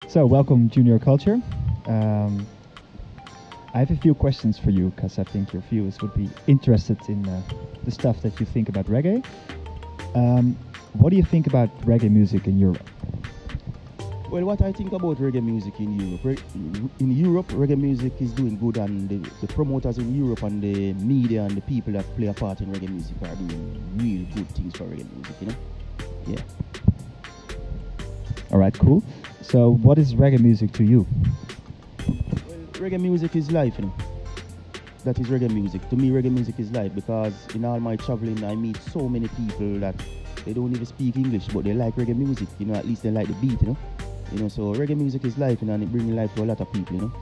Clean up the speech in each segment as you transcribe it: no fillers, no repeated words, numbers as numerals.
So, welcome, Junior Culture. Um, I have a few questions for you because I think your viewers would be interested in the stuff that you think about reggae. What do you think about reggae music in Europe? Well, what I think about reggae music in Europe, in Europe, reggae music is doing good, and the promoters in Europe and the media and the people that play a part in reggae music are doing real good things for reggae music, you know? Yeah. All right, cool. So, what is reggae music to you? Well, reggae music is life, you know? That is reggae music. To me, reggae music is life because in all my traveling, I meet so many people that they don't even speak English, but they like reggae music, you know, at least they like the beat, you know? So reggae music is life, you know, and it brings life to a lot of people, you know.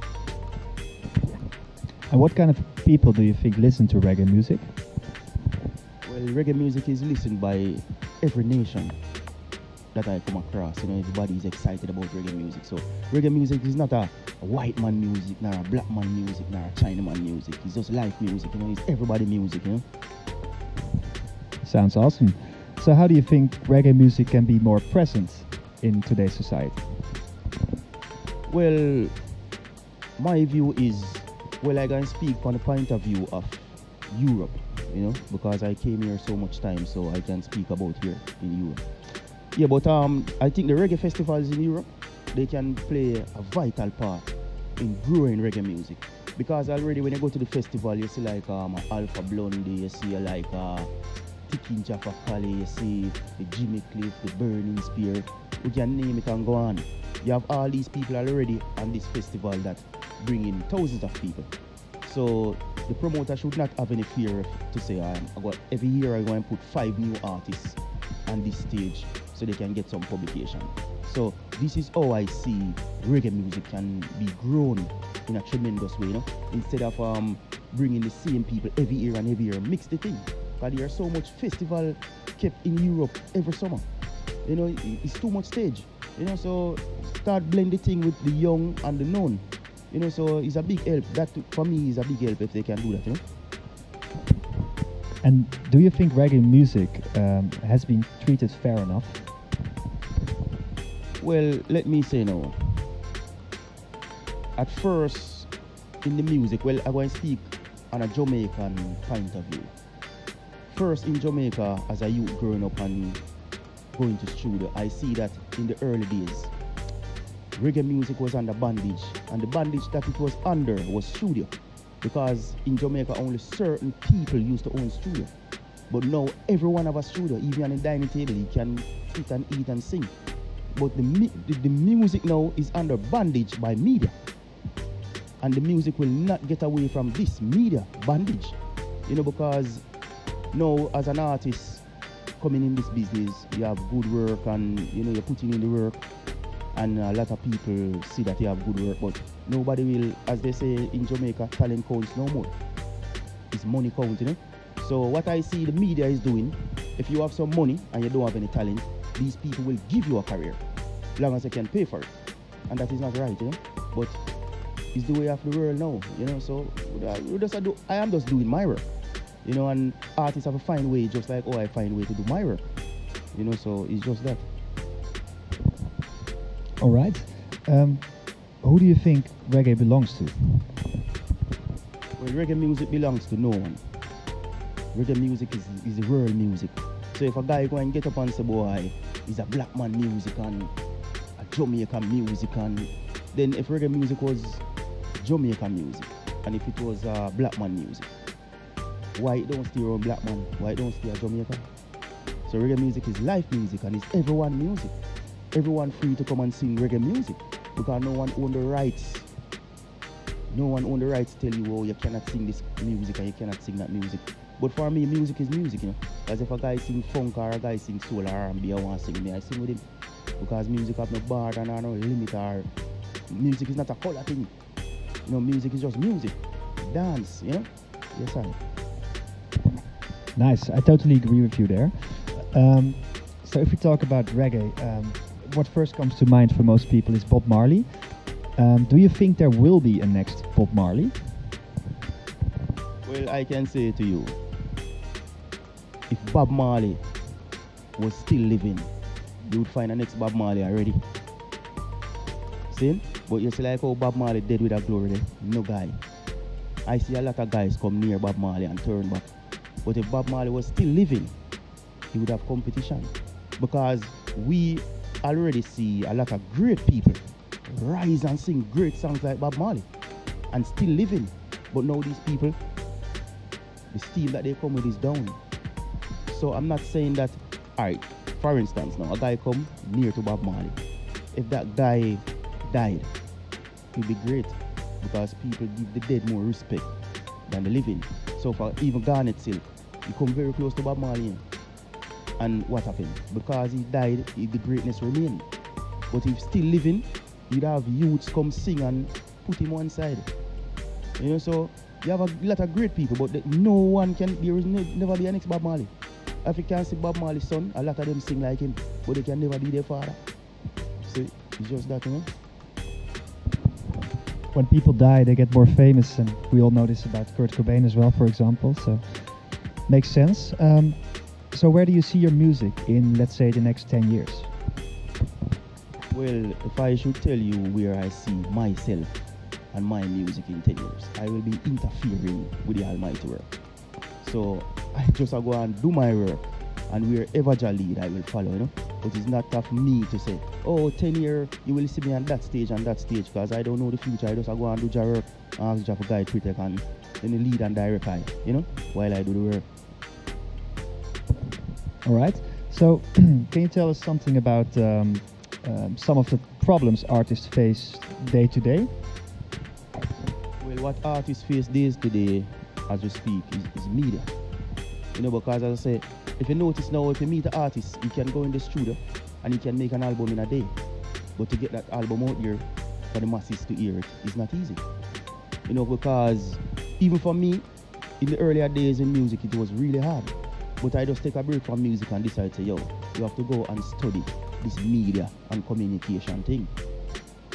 And what kind of people do you think listen to reggae music? Well, reggae music is listened by every nation that I come across. You know, everybody is excited about reggae music. So reggae music is not a white man music, nor a black man music, nor a Chinaman music. It's just life music, you know, it's everybody music, you know. Sounds awesome. So how do you think reggae music can be more present in today's society? Well, my view is, well, I can speak from the point of view of Europe, you know, because I came here so much time, so I can speak about here in Europe. Yeah, but I think the reggae festivals in Europe, they can play a vital part in growing reggae music. Because already when you go to the festival, you see like Alpha Blondy, you see like Tikin Jaffa Kali, you see the Jimmy Cliff, the Burning Spear, you can name it and go on. You have all these people already on this festival that bring in thousands of people. So the promoter should not have any fear to say, every year I'm going to put 5 new artists on this stage so they can get some publication. So this is how I see reggae music can be grown in a tremendous way, you know? Instead of bringing the same people every year and every year, mix the thing. Because there are so much festival kept in Europe every summer. You know, it's too much stage. You know, so start blend the thing with the young and the known. You know, so it's a big help. That for me is a big help if they can do that, you know. And do you think reggae music has been treated fair enough? Well, let me say no. At first, in the music, well, I want to speak on a Jamaican point of view. First, in Jamaica, as a youth growing up and going to studio, I see that in the early days, reggae music was under bondage, and the bondage that it was under was studio, because in Jamaica only certain people used to own studio. But now everyone have a studio, even on the dining table, you can sit and eat and sing. But the music now is under bondage by media, and the music will not get away from this media bondage, you know, because now as an artist coming in this business, you have good work and you know you're putting in the work, and a lot of people see that you have good work, but nobody will, as they say in Jamaica, talent counts no more. It's money counts, you know. So what I see the media is doing, if you have some money and you don't have any talent, these people will give you a career, as long as they can pay for it, and that is not right, you know. But it's the way of the world now, you know. So I am just doing my work. You know, and artists have to find way, just like I find way to do my work. You know, so it's just that. All right. Who do you think reggae belongs to? Well, reggae music belongs to no one. Reggae music is the world music. So if a guy go and get up and say, boy, it's a black man music and a Jamaican music, and then if reggae music was Jamaican music, and if it was black man music, why it don't stay around black man? Why it don't stay at Jamaica? So reggae music is life music, and it's everyone music. Everyone free to come and sing reggae music, because no one own the rights. No one own the rights to tell you, oh, you cannot sing this music and you cannot sing that music. But for me, music is music, you know. As if a guy sing funk or a guy sing soul or R&B, I want to sing with me, I sing with him. Because music have no bar and no limit, or music is not a color thing. You know, music is just music. Dance, you know. Yes, sir. Nice, I totally agree with you there. So if we talk about reggae, what first comes to mind for most people is Bob Marley. Do you think there will be a next Bob Marley? Well, I can say to you, if Bob Marley was still living, you would find the next Bob Marley already. See? But you see like how Bob Marley dead with a glory there? No guy. I see a lot of guys come near Bob Marley and turn back. But if Bob Marley was still living, he would have competition. Because we already see a lot of great people rise and sing great songs like Bob Marley and still living. But now these people, the steam that they come with is down. So I'm not saying that, alright, for instance now, a guy come near to Bob Marley. If that guy died, it would be great because people give the dead more respect than the living. So for even Garnet Silk, he come very close to Bob Marley. And what happened? Because he died, the greatness remained. But if still living, you'd have youths come sing and put him one side. You know, so you have a lot of great people, but no one can, there is never be a next Bob Marley. If you can see Bob Marley's son, a lot of them sing like him, but they can never be their father. So it's just that, you know. When people die, they get more famous, and we all know this about Kurt Cobain as well, for example, so makes sense. So where do you see your music in, let's say, the next 10 years? Well, if I should tell you where I see myself and my music in 10 years, I will be interfering with the almighty work. So I just go and do my work, and wherever Jah lead, I will follow, you know. But it's not tough for me to say, oh, 10 years, you will see me on that stage and that stage, because I don't know the future. I just go and do Jah work, and ask Jah for guide, protect, and then the lead and direct I, you know, while I do the work. All right. So can you tell us something about some of the problems artists face day to day? Well, what artists face days to day, as we speak, is media. You know, because as I say, if you notice now, if you meet an artist, you can go in the studio and you can make an album in a day. But to get that album out here for the masses to hear it is not easy. You know, because even for me, in the earlier days in music, it was really hard. But I just take a break from music and decide to say, yo, you have to go and study this media and communication thing.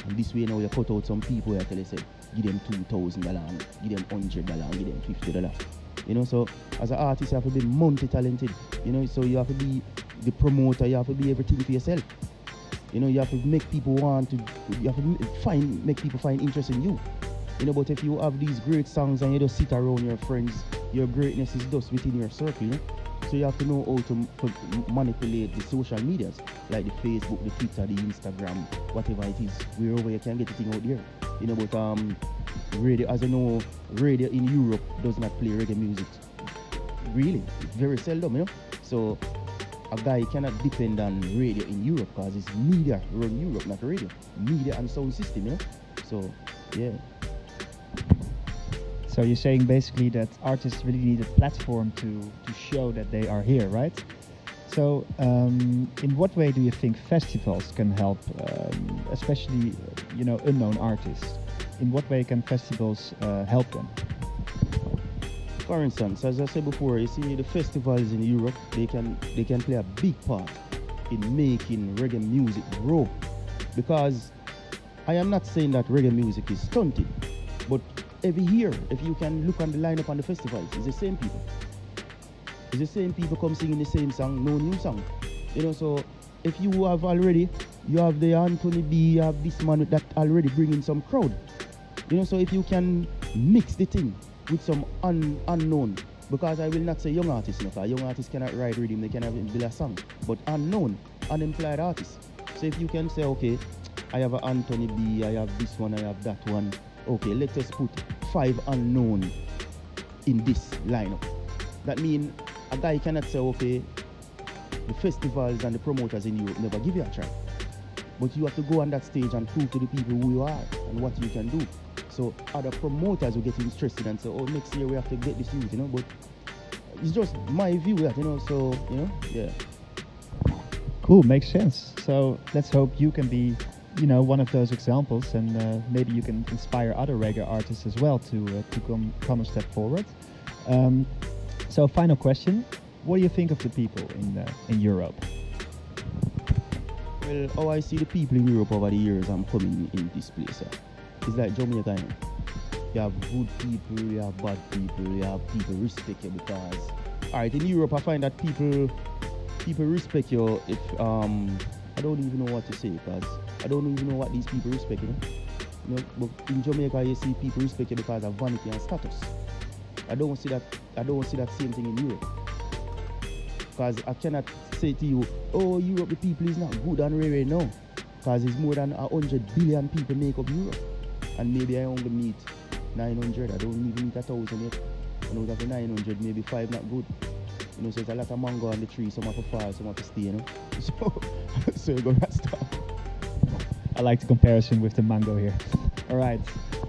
And this way now you cut out some people where they say, give them $2,000, give them $100, give them $50. You know, so as an artist you have to be multi-talented. You know, so you have to be the promoter, you have to be everything for yourself. You know, you have to make people want to, you have to make people find interest in you. You know, but if you have these great songs and you just sit around your friends, your greatness is just within your circle, you know? So you have to know how to manipulate the social medias, like the Facebook, the Twitter, the Instagram, whatever it is, wherever you can get the thing out there. You know, but radio, as you know, radio in Europe does not play reggae music. Really, very seldom, you know? So a guy cannot depend on radio in Europe because it's media run Europe, not radio. Media and sound system, you know? So, yeah. So you're saying basically that artists really need a platform to show that they are here, right? So in what way do you think festivals can help, especially you know, unknown artists? In what way can festivals help them? For instance, as I said before, you see the festivals in Europe, they can play a big part in making reggae music grow. Because I am not saying that reggae music is stunted, but every year, if you can look on the lineup on the festivals, it's the same people. It's the same people come singing the same song, no new song. You know, so if you have already, you have the Anthony B, you have this man that already bringing some crowd. You know, so if you can mix the thing with some unknown, because I will not say young artists, you know, because young artists cannot write rhythm, they cannot build a song, but unknown, unemployed artists. So if you can say, okay, I have an Anthony B, I have this one, I have that one. Okay, let us put 5 unknown in this lineup. That means a guy cannot say, okay, the festivals and the promoters in Europe never give you a try. But you have to go on that stage and prove to the people who you are and what you can do. So other promoters will get interested and say, oh, next year we have to get this youth, you know. But it's just my view, that, you know, so, you know, yeah. Cool, makes sense. So let's hope you can be, you know, one of those examples, and maybe you can inspire other reggae artists as well to come a step forward. So final question, what do you think of the people in Europe? Well, how I see the people in Europe over the years I'm coming in this place, it's like Jamaica. You have good people, you have bad people, you have people respect you because, alright, in Europe I find that people respect you if I don't even know what to say because I don't even know what these people respect, you know. But in Jamaica, you see people respect you because of vanity and status. I don't see that same thing in Europe. Because I cannot say to you, oh, Europe, the people is not good and rare, no. Because it's more than 100 billion people make up Europe. And maybe I only meet 900. I don't even meet 1,000 yet. And out of the 900, maybe 5 not good. You know, so it's a lot of mango on the tree. Some have to fall, some have to stay, you know. So you go rasta. I like the comparison with the mango here. All right.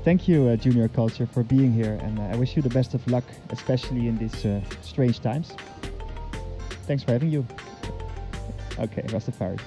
Thank you, Junior Culture, for being here. And I wish you the best of luck, especially in these strange times. Thanks for having you. Okay, Rastafari.